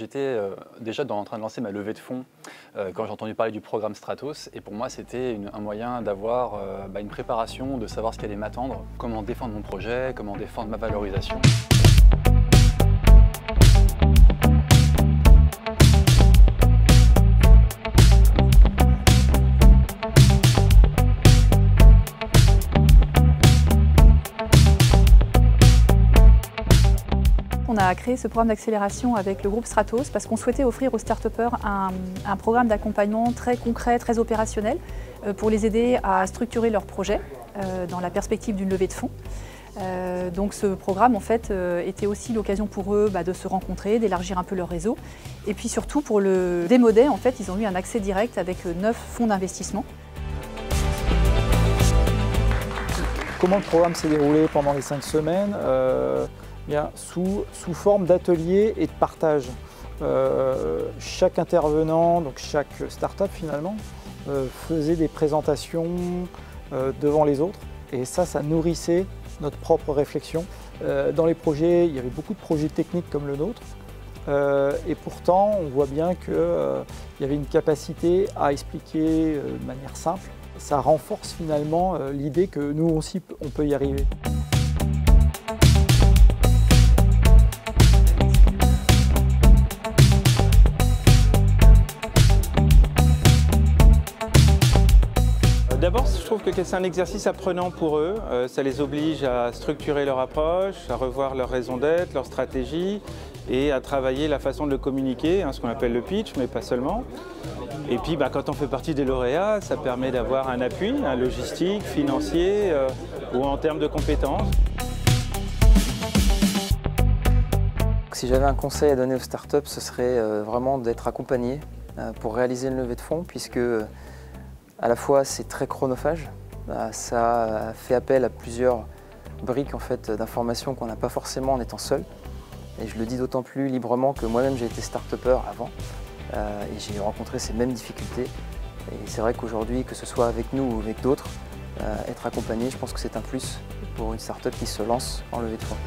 J'étais déjà en train de lancer ma levée de fonds quand j'ai entendu parler du programme Stratos, et pour moi c'était un moyen d'avoir une préparation, de savoir ce qui allait m'attendre, comment défendre mon projet, comment défendre ma valorisation. On a créé ce programme d'accélération avec le groupe Stratos parce qu'on souhaitait offrir aux start-upers un programme d'accompagnement très concret, très opérationnel pour les aider à structurer leur projet dans la perspective d'une levée de fonds. Donc ce programme en fait était aussi l'occasion pour eux de se rencontrer, d'élargir un peu leur réseau. Et puis surtout pour le Démodet, en fait, ils ont eu un accès direct avec 9 fonds d'investissement. Comment le programme s'est déroulé pendant les 5 semaines? Bien, sous forme d'ateliers et de partage. Chaque intervenant, donc chaque start-up finalement, faisait des présentations devant les autres, et ça nourrissait notre propre réflexion. Dans les projets, il y avait beaucoup de projets techniques comme le nôtre, et pourtant on voit bien qu'il y avait une capacité à expliquer de manière simple. Ça renforce finalement l'idée que nous aussi on peut y arriver. D'abord, je trouve que c'est un exercice apprenant pour eux. Ça les oblige à structurer leur approche, à revoir leur raison d'être, leur stratégie et à travailler la façon de le communiquer, ce qu'on appelle le pitch, mais pas seulement. Et puis, quand on fait partie des lauréats, ça permet d'avoir un appui, logistique, financier ou en termes de compétences. Si j'avais un conseil à donner aux startups, ce serait vraiment d'être accompagné pour réaliser une levée de fonds, puisque à la fois c'est très chronophage, ça fait appel à plusieurs briques en fait, d'informations qu'on n'a pas forcément en étant seul. Et je le dis d'autant plus librement que moi-même j'ai été start-upper avant et j'ai rencontré ces mêmes difficultés. Et c'est vrai qu'aujourd'hui, que ce soit avec nous ou avec d'autres, être accompagné, je pense que c'est un plus pour une start-up qui se lance en levée de fonds.